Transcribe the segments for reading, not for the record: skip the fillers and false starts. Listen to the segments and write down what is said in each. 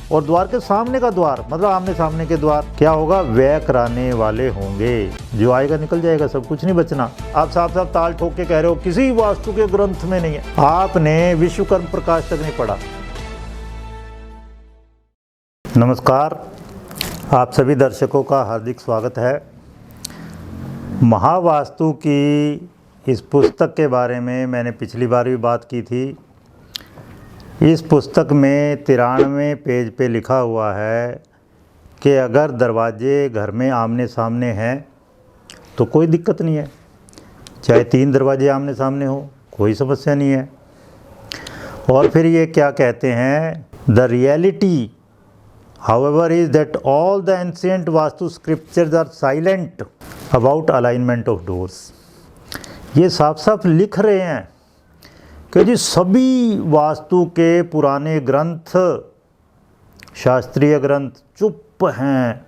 और द्वार के सामने का द्वार मतलब आमने सामने के द्वार क्या होगा, व्यय कराने वाले होंगे। जो आएगा निकल जाएगा, सब कुछ नहीं बचना। आप साफ साफ ताल ठोक के कह रहे हो किसी वास्तु के ग्रंथ में नहीं है। आपने विश्वकर्म प्रकाश तक नहीं पढ़ा। नमस्कार, आप सभी दर्शकों का हार्दिक स्वागत है। महावास्तु की इस पुस्तक के बारे में मैंने पिछली बार भी बात की थी। इस पुस्तक में 93वें पेज पे लिखा हुआ है कि अगर दरवाजे घर में आमने सामने हैं तो कोई दिक्कत नहीं है, चाहे 3 दरवाजे आमने सामने हो कोई समस्या नहीं है। और फिर ये क्या कहते हैं, the reality however is that all the ancient vastu scriptures are silent about alignment of doors। ये साफ साफ लिख रहे हैं कि जी सभी वास्तु के पुराने ग्रंथ, शास्त्रीय ग्रंथ चुप हैं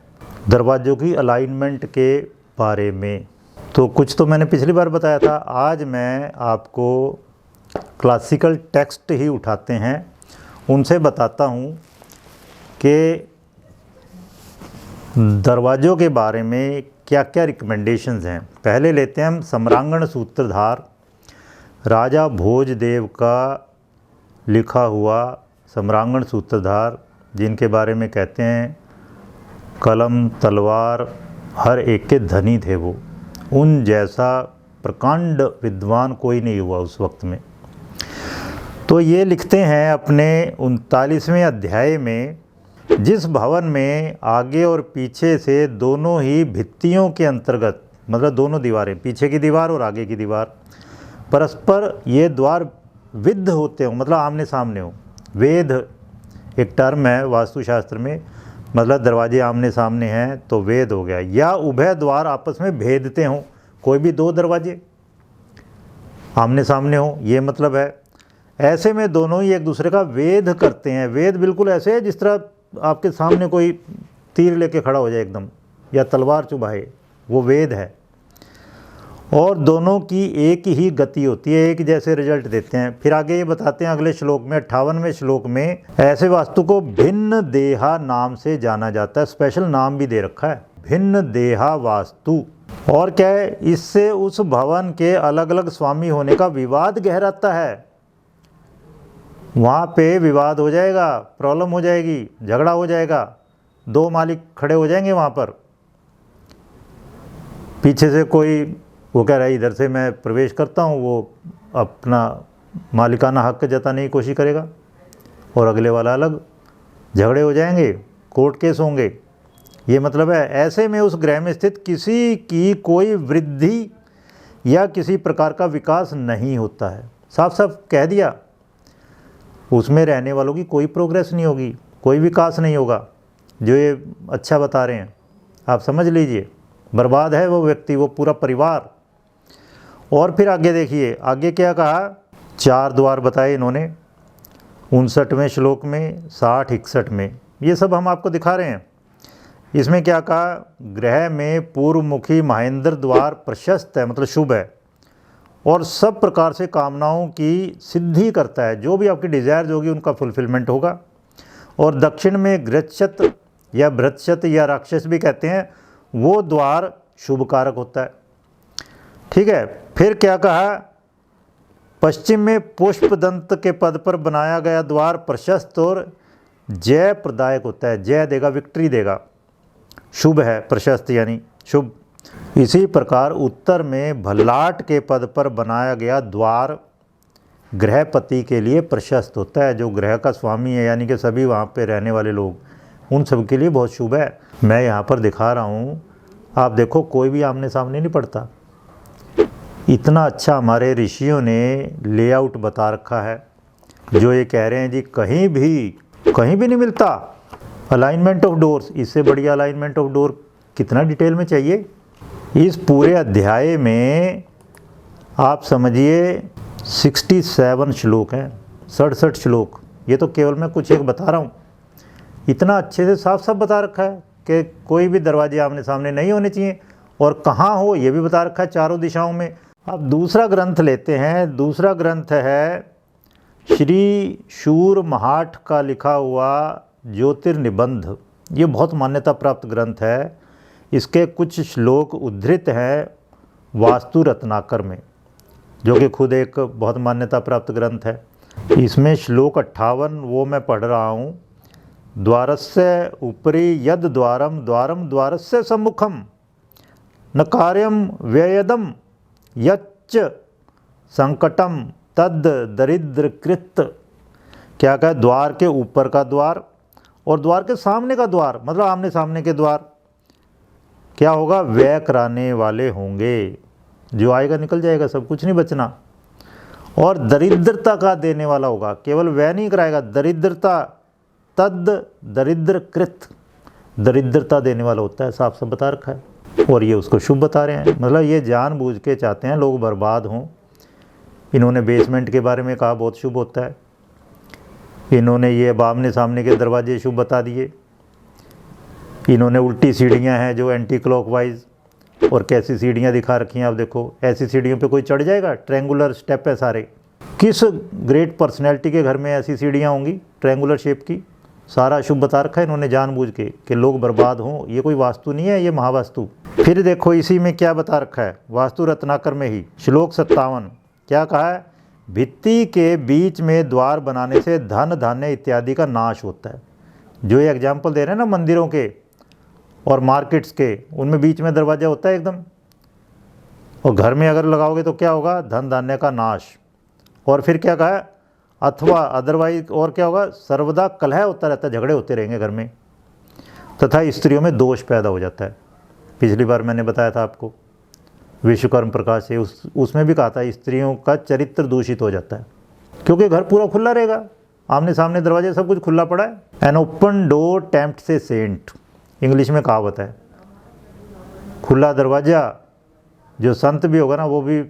दरवाजों की अलाइनमेंट के बारे में। तो कुछ तो मैंने पिछली बार बताया था, आज मैं आपको क्लासिकल टेक्स्ट ही उठाते हैं, उनसे बताता हूँ कि दरवाज़ों के बारे में क्या क्या रिकमेंडेशंस हैं। पहले लेते हैं हम सम्रांगण सूत्रधार, राजा भोजदेव का लिखा हुआ सम्रांगण सूत्रधार, जिनके बारे में कहते हैं कलम तलवार हर एक के धनी थे वो, उन जैसा प्रकांड विद्वान कोई नहीं हुआ उस वक्त में। तो ये लिखते हैं अपने 39वें अध्याय में, जिस भवन में आगे और पीछे से दोनों ही भित्तियों के अंतर्गत, मतलब दोनों दीवारें, पीछे की दीवार और आगे की दीवार, परस्पर ये द्वार विद्ध होते हो, मतलब आमने सामने हो। वेद एक टर्म है वास्तुशास्त्र में, मतलब दरवाजे आमने सामने हैं तो वेद हो गया। या उभय द्वार आपस में भेदते हों, कोई भी 2 दरवाजे आमने सामने हो, ये मतलब है। ऐसे में दोनों ही एक दूसरे का वेद करते हैं। वेद बिल्कुल ऐसे है जिस तरह आपके सामने कोई तीर लेके खड़ा हो जाए एकदम, या तलवार चुभाए, वो वेद है। और दोनों की एक ही गति होती है, एक जैसे रिजल्ट देते हैं। फिर आगे ये बताते हैं अगले श्लोक में, 58वें श्लोक में, ऐसे वास्तु को भिन्न देहा नाम से जाना जाता है। स्पेशल नाम भी दे रखा है, भिन्न देहा वास्तु। और क्या है, इससे उस भवन के अलग अलग स्वामी होने का विवाद गहराता है। वहाँ पे विवाद हो जाएगा, प्रॉब्लम हो जाएगी, झगड़ा हो जाएगा, 2 मालिक खड़े हो जाएंगे वहाँ पर। पीछे से कोई वो कह रहा है इधर से मैं प्रवेश करता हूँ, वो अपना मालिकाना हक जताने की कोशिश करेगा और अगले वाला अलग, झगड़े हो जाएंगे, कोर्ट केस होंगे। ये मतलब है ऐसे में उस ग्रह में स्थित किसी की कोई वृद्धि या किसी प्रकार का विकास नहीं होता है। साफ साफ कह दिया, उसमें रहने वालों की कोई प्रोग्रेस नहीं होगी, कोई विकास नहीं होगा। जो ये अच्छा बता रहे हैं आप समझ लीजिए, बर्बाद है वो व्यक्ति, वो पूरा परिवार। और फिर आगे देखिए, आगे क्या कहा, 4 द्वार बताए इन्होंने 59वें श्लोक में, 60, 61 में, ये सब हम आपको दिखा रहे हैं। इसमें क्या कहा, ग्रह में पूर्वमुखी महेंद्र द्वार प्रशस्त है, मतलब शुभ है, और सब प्रकार से कामनाओं की सिद्धि करता है। जो भी आपकी डिज़ायर्स होगी उनका फुलफिलमेंट होगा। और दक्षिण में गृच्छत या भृतशत या राक्षस भी कहते हैं, वो द्वार शुभ कारक होता है। ठीक है, फिर क्या कहा, पश्चिम में पुष्पदंत के पद पर बनाया गया द्वार प्रशस्त और जय प्रदायक होता है, जय देगा, विक्ट्री देगा, शुभ है, प्रशस्त यानी शुभ। इसी प्रकार उत्तर में भल्लाट के पद पर बनाया गया द्वार गृहपति के लिए प्रशस्त होता है, जो ग्रह का स्वामी है, यानी कि सभी वहाँ पे रहने वाले लोग, उन सब के लिए बहुत शुभ है। मैं यहाँ पर दिखा रहा हूँ, आप देखो कोई भी आमने सामने नहीं पड़ता। इतना अच्छा हमारे ऋषियों ने लेआउट बता रखा है, जो ये कह रहे हैं जी कहीं भी नहीं मिलता अलाइनमेंट ऑफ डोर्स। इससे बढ़िया अलाइनमेंट ऑफ डोर कितना डिटेल में चाहिए। इस पूरे अध्याय में आप समझिए 67 श्लोक हैं, 67 श्लोक। ये तो केवल मैं कुछ एक बता रहा हूँ, इतना अच्छे से साफ साफ बता रखा है कि कोई भी दरवाजे आमने सामने नहीं होने चाहिए, और कहाँ हो ये भी बता रखा है, चारों दिशाओं में। अब दूसरा ग्रंथ लेते हैं। दूसरा ग्रंथ है श्री शूर महाट का लिखा हुआ ज्योतिर्निबंध, ये बहुत मान्यता प्राप्त ग्रंथ है। इसके कुछ श्लोक उद्धृत हैं वास्तु रत्नाकर में, जो कि खुद एक बहुत मान्यता प्राप्त ग्रंथ है। इसमें श्लोक 58 वो मैं पढ़ रहा हूँ। द्वारस्य उपरि यद द्वारम द्वारम द्वारस्य सम्मुखम न कार्यम व्ययदम यच्च संकटम तद दरिद्रकृत। क्या कहा? द्वार के ऊपर का द्वार और द्वार के सामने का द्वार, मतलब आमने सामने के द्वार, क्या होगा? व्यय कराने वाले होंगे। जो आएगा निकल जाएगा, सब कुछ नहीं बचना। और दरिद्रता का देने वाला होगा, केवल व्यय नहीं कराएगा, दरिद्रता, तद दरिद्रकृत, दरिद्रता देने वाला होता है, साफ साफ बता रखा है। और ये उसको शुभ बता रहे हैं, मतलब ये जानबूझ के चाहते हैं लोग बर्बाद हों। इन्होंने बेसमेंट के बारे में कहा बहुत शुभ होता है, इन्होंने ये आमने सामने के दरवाजे शुभ बता दिए, इन्होंने उल्टी सीढ़ियां हैं जो एंटी क्लॉकवाइज, और कैसी सीढ़ियां दिखा रखी हैं आप देखो। ऐसी सीढ़ियों पे कोई चढ़ जाएगा? ट्रायंगुलर स्टेप है सारे। किस ग्रेट पर्सनैलिटी के घर में ऐसी सीढ़ियां होंगी ट्रायंगुलर शेप की? सारा शुभ बता रखा है इन्होंने जानबूझ के कि लोग बर्बाद हों। ये कोई वास्तु नहीं है, ये महावास्तु। फिर देखो इसी में क्या बता रखा है, वास्तु रत्नाकर में ही श्लोक 57 क्या कहा है? भित्ति के बीच में द्वार बनाने से धन धान्य इत्यादि का नाश होता है। जो ये एग्जाम्पल दे रहे हैं ना मंदिरों के और मार्केट्स के, उनमें बीच में दरवाजा होता है एकदम। और घर में अगर लगाओगे तो क्या होगा? धन धान्य का नाश। और फिर क्या कहा है? अथवा अदरवाइज और क्या होगा? सर्वदा कलह होता रहता है, झगड़े होते रहेंगे घर में, तथा स्त्रियों में दोष पैदा हो जाता है। पिछली बार मैंने बताया था आपको विश्वकर्म प्रकाश से, उसमें भी कहा था स्त्रियों का चरित्र दूषित हो जाता है, क्योंकि घर पूरा खुला रहेगा, आमने सामने दरवाजे सब कुछ खुला पड़ा है। An open door tempts a saint, English में कहावत है। खुला दरवाज़ा, जो संत भी होगा ना वो भी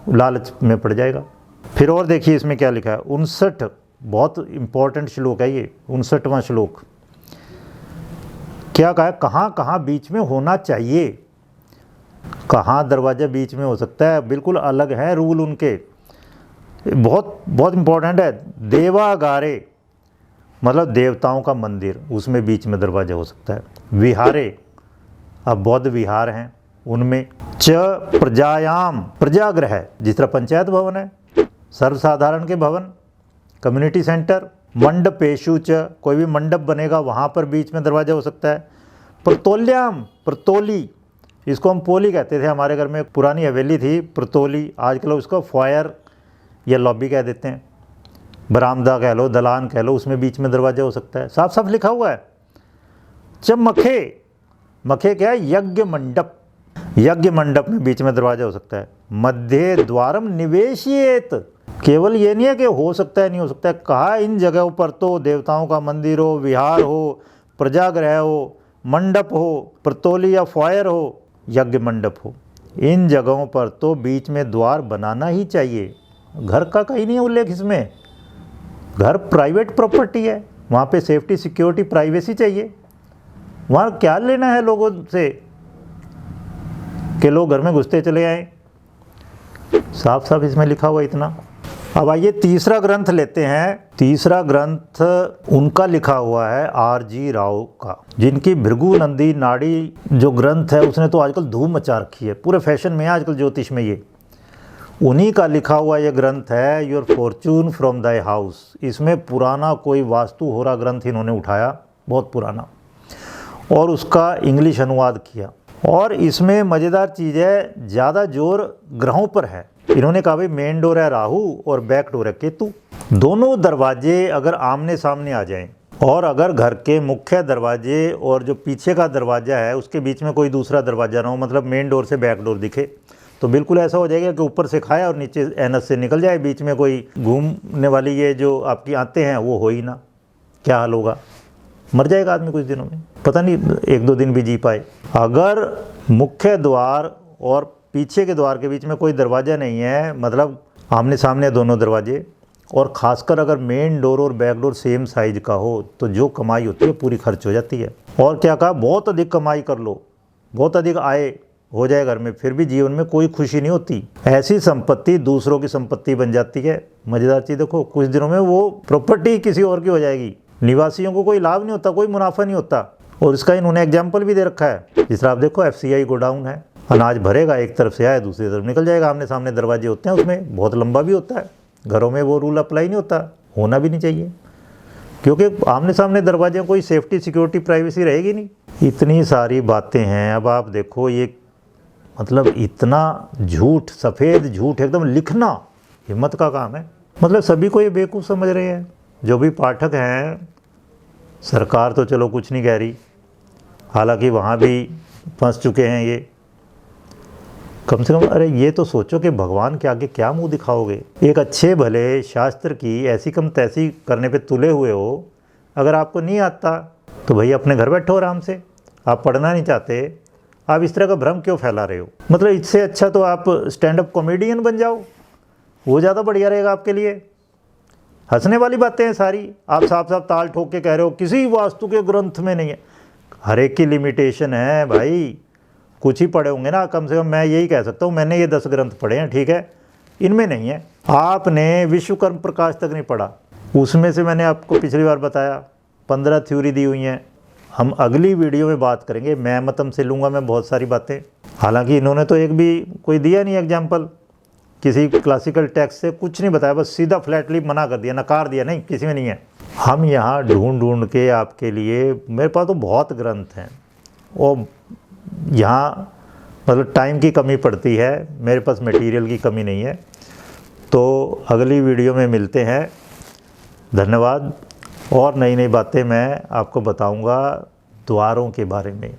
लालच में पड़ जाएगा। फिर और देखिए इसमें क्या लिखा है, 59, बहुत इंपॉर्टेंट श्लोक है ये, 59वां श्लोक। क्या कहा है? कहाँ कहाँ बीच में होना चाहिए, कहाँ दरवाजा बीच में हो सकता है, बिल्कुल अलग है रूल उनके, बहुत बहुत इंपॉर्टेंट है। देवागारे मतलब देवताओं का मंदिर, उसमें बीच में दरवाजा हो सकता है। विहारे, अब बौद्ध विहार हैं उनमें। च प्रजायाम, प्रजागृह जिस तरह पंचायत भवन है, सर्वसाधारण के भवन, कम्युनिटी सेंटर। मंडपेशु च, कोई भी मंडप बनेगा वहाँ पर बीच में दरवाजा हो सकता है। प्रतोल्याम, प्रतोली, इसको हम पोली कहते थे, हमारे घर में पुरानी हवेली थी प्रतोली, आजकल उसको फॉयर या लॉबी कह देते हैं। बरामदा कह लो, दलान कह लो, उसमें बीच में दरवाजा हो सकता है, साफ साफ लिखा हुआ है। जब मखे, मखे क्या है? यज्ञ मंडप, यज्ञ मंडप में बीच में दरवाजा हो सकता है। मध्य द्वारम निवेशियेत, केवल ये नहीं है कि हो सकता है नहीं हो सकता है, कहा इन जगहों पर तो देवताओं का मंदिर हो, विहार हो, प्रजागृह हो, मंडप हो, प्रतोली या फॉयर हो, यज्ञ मंडप हो, इन जगहों पर तो बीच में द्वार बनाना ही चाहिए। घर का कहीं नहीं उल्लेख इसमें, घर प्राइवेट प्रॉपर्टी है, वहाँ पे सेफ्टी सिक्योरिटी प्राइवेसी चाहिए। वहाँ क्या लेना है लोगों से कि लोग घर में घुसते चले आए, साफ साफ इसमें लिखा हुआ इतना। अब आइए तीसरा ग्रंथ लेते हैं। तीसरा ग्रंथ उनका लिखा हुआ है R.G. राव का, जिनकी भृगु नंदी नाड़ी जो ग्रंथ है उसने तो आजकल धूम मचा रखी है, पूरे फैशन में है आजकल ज्योतिष में। ये उन्हीं का लिखा हुआ ये ग्रंथ है, your Fortune from thy house. इसमें पुराना कोई वास्तु होरा ग्रंथ इन्होंने उठाया, बहुत पुराना, और उसका इंग्लिश अनुवाद किया। और इसमें मज़ेदार चीज़ है, ज़्यादा जोर ग्रहों पर है। इन्होंने कहा भाई मेन डोर है राहु और बैक डोर है केतु। दोनों दरवाजे अगर आमने सामने आ जाएं, और अगर घर के मुख्य दरवाजे और जो पीछे का दरवाज़ा है उसके बीच में कोई दूसरा दरवाज़ा ना हो, मतलब मेन डोर से बैक डोर दिखे, तो बिल्कुल ऐसा हो जाएगा कि ऊपर से खाया और नीचे एनस से निकल जाए, बीच में कोई घूमने वाली ये जो आपकी आते हैं वो हो ही ना। क्या हाल होगा? मर जाएगा आदमी कुछ दिनों में, पता नहीं 1-2 दिन भी जी पाए। अगर मुख्य द्वार और पीछे के द्वार के बीच में कोई दरवाज़ा नहीं है, मतलब आमने सामने दोनों दरवाजे, और ख़ासकर अगर मेन डोर और बैक डोर सेम साइज़ का हो, तो जो कमाई होती है पूरी खर्च हो जाती है। और क्या कहा, बहुत अधिक कमाई कर लो, बहुत अधिक आय हो जाए घर में, फिर भी जीवन में कोई खुशी नहीं होती। ऐसी संपत्ति दूसरों की संपत्ति बन जाती है। मज़ेदार चीज़ देखो, कुछ दिनों में वो प्रॉपर्टी किसी और की हो जाएगी। निवासियों को कोई लाभ नहीं होता, कोई मुनाफा नहीं होता। और इसका इन्होंने एग्जाम्पल भी दे रखा है। जिस तरह आप देखो FCI गोडाउन है, अनाज भरेगा, एक तरफ से आए दूसरी तरफ निकल जाएगा, आमने सामने दरवाजे होते हैं, उसमें बहुत लंबा भी होता है। घरों में वो रूल अप्लाई नहीं होता, होना भी नहीं चाहिए, क्योंकि आमने सामने दरवाजे में कोई सेफ्टी, सिक्योरिटी, प्राइवेसी रहेगी नहीं। इतनी सारी बातें हैं। अब आप देखो, ये मतलब इतना झूठ, सफ़ेद झूठ एकदम लिखना हिम्मत का काम है। मतलब सभी को ये बेवकूफ़ समझ रहे हैं, जो भी पाठक हैं। सरकार तो चलो कुछ नहीं कह रही, हालांकि वहाँ भी फंस चुके हैं ये। कम से कम अरे ये तो सोचो कि भगवान के आगे क्या मुंह दिखाओगे। एक अच्छे भले शास्त्र की ऐसी कम तैसी करने पे तुले हुए हो, अगर आपको नहीं आता तो भैया अपने घर बैठो आराम से। आप पढ़ना नहीं चाहते, आप इस तरह का भ्रम क्यों फैला रहे हो? मतलब इससे अच्छा तो आप स्टैंड अप कॉमेडियन बन जाओ, वो ज़्यादा बढ़िया रहेगा आपके लिए। हंसने वाली बातें हैं सारी। आप साफ साफ ताल ठोक के कह रहे हो किसी वास्तु के ग्रंथ में नहीं है। हर एक की लिमिटेशन है भाई। कुछ ही पढ़े होंगे ना, कम से कम मैं यही कह सकता हूँ, मैंने ये 10 ग्रंथ पढ़े हैं, ठीक है, इनमें नहीं है। आपने विश्वकर्म प्रकाश तक नहीं पढ़ा, उसमें से मैंने आपको पिछली बार बताया 15 थ्योरी दी हुई हैं। हम अगली वीडियो में बात करेंगे, मैं मतम से लूँगा मैं बहुत सारी बातें। हालांकि इन्होंने तो एक भी कोई दिया नहीं एग्जाम्पल, किसी क्लासिकल टेक्स्ट से कुछ नहीं बताया, बस सीधा फ्लैटली मना कर दिया, नकार दिया, नहीं किसी में नहीं है। हम यहाँ ढूंढ ढूंढ के आपके लिए, मेरे पास तो बहुत ग्रंथ हैं, और यहाँ मतलब टाइम की कमी पड़ती है, मेरे पास मटेरियल की कमी नहीं है। तो अगली वीडियो में मिलते हैं, धन्यवाद। और नई नई बातें मैं आपको बताऊंगा द्वारों के बारे में।